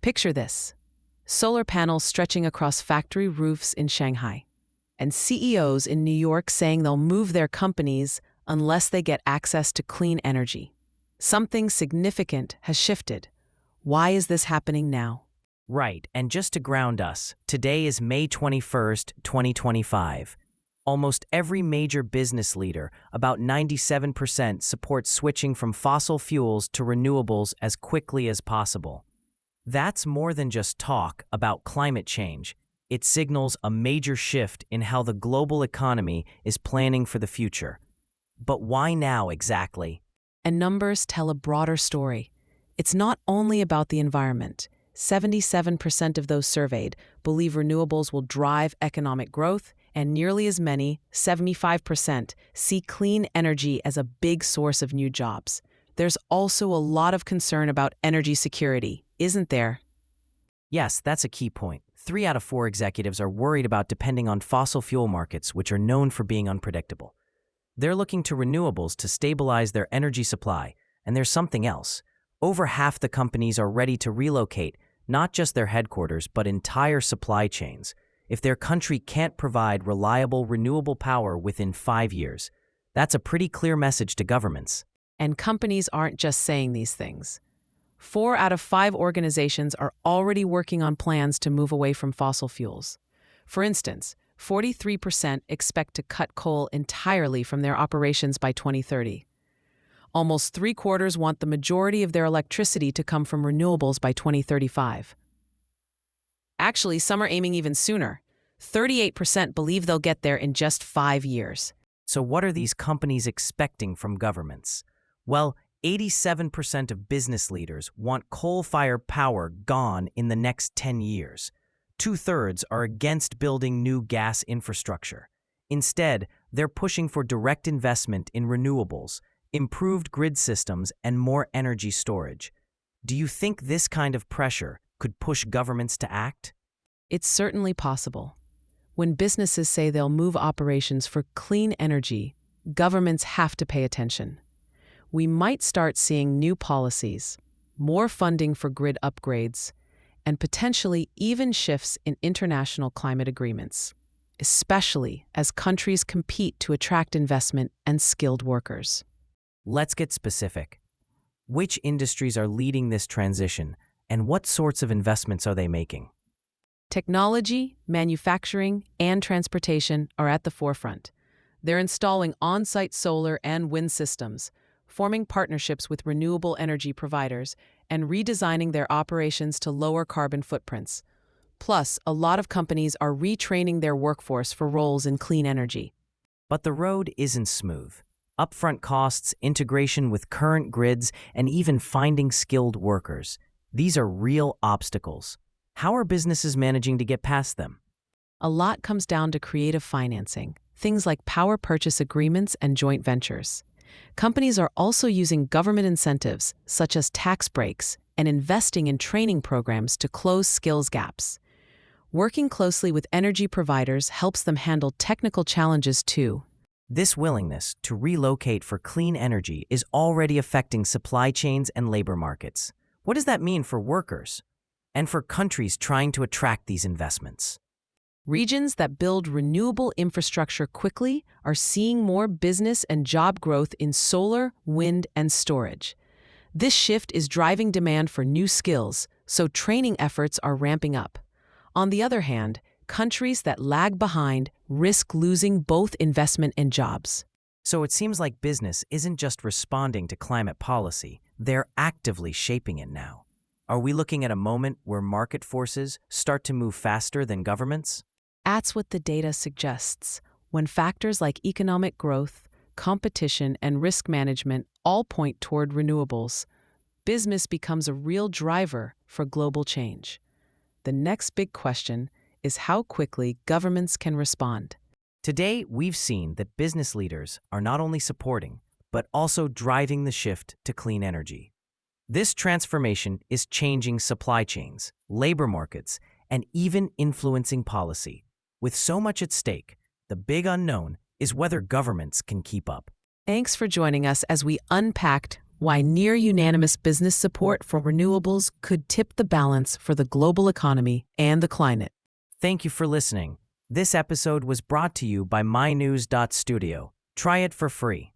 Picture this: solar panels stretching across factory roofs in Shanghai, and CEOs in New York saying they'll move their companies unless they get access to clean energy. Something significant has shifted. Why is this happening now? Right, and just to ground us, today is May 21st, 2025. Almost every major business leader, about 97%, supports switching from fossil fuels to renewables as quickly as possible. That's more than just talk about climate change. It signals a major shift in how the global economy is planning for the future. But why now exactly? And numbers tell a broader story. It's not only about the environment. 77% of those surveyed believe renewables will drive economic growth, and nearly as many, 75%, see clean energy as a big source of new jobs. There's also a lot of concern about energy security, isn't there? Yes, that's a key point. 3 out of 4 executives are worried about depending on fossil fuel markets, which are known for being unpredictable. They're looking to renewables to stabilize their energy supply, and there's something else. Over half the companies are ready to relocate, not just their headquarters, but entire supply chains, if their country can't provide reliable, renewable power within 5 years. That's a pretty clear message to governments. And companies aren't just saying these things. 4 out of 5 organizations are already working on plans to move away from fossil fuels. For instance, 43% expect to cut coal entirely from their operations by 2030. Almost 3/4 want the majority of their electricity to come from renewables by 2035. Actually, some are aiming even sooner. 38% believe they'll get there in just 5 years. So what are these companies expecting from governments? Well, 87% of business leaders want coal-fired power gone in the next 10 years. 2/3 are against building new gas infrastructure. Instead, they're pushing for direct investment in renewables, improved grid systems, and more energy storage. Do you think this kind of pressure could push governments to act? It's certainly possible. When businesses say they'll move operations for clean energy, governments have to pay attention. We might start seeing new policies, more funding for grid upgrades, and potentially even shifts in international climate agreements, especially as countries compete to attract investment and skilled workers. Let's get specific. Which industries are leading this transition, and what sorts of investments are they making? Technology, manufacturing, and transportation are at the forefront. They're installing on-site solar and wind systems, forming partnerships with renewable energy providers, and redesigning their operations to lower carbon footprints. Plus, a lot of companies are retraining their workforce for roles in clean energy. But the road isn't smooth. Upfront costs, integration with current grids, and even finding skilled workers. These are real obstacles. How are businesses managing to get past them? A lot comes down to creative financing, things like power purchase agreements and joint ventures. Companies are also using government incentives, such as tax breaks, and investing in training programs to close skills gaps. Working closely with energy providers helps them handle technical challenges too. This willingness to relocate for clean energy is already affecting supply chains and labor markets. What does that mean for workers and for countries trying to attract these investments? Regions that build renewable infrastructure quickly are seeing more business and job growth in solar, wind, and storage. This shift is driving demand for new skills, so training efforts are ramping up. On the other hand, countries that lag behind risk losing both investment and jobs. So it seems like business isn't just responding to climate policy, they're actively shaping it now. Are we looking at a moment where market forces start to move faster than governments? That's what the data suggests. When factors like economic growth, competition, and risk management all point toward renewables, business becomes a real driver for global change. The next big question is how quickly governments can respond. Today, we've seen that business leaders are not only supporting, but also driving the shift to clean energy. This transformation is changing supply chains, labor markets, and even influencing policy. With so much at stake, the big unknown is whether governments can keep up. Thanks for joining us as we unpacked why near-unanimous business support for renewables could tip the balance for the global economy and the climate. Thank you for listening. This episode was brought to you by mynews.studio. Try it for free.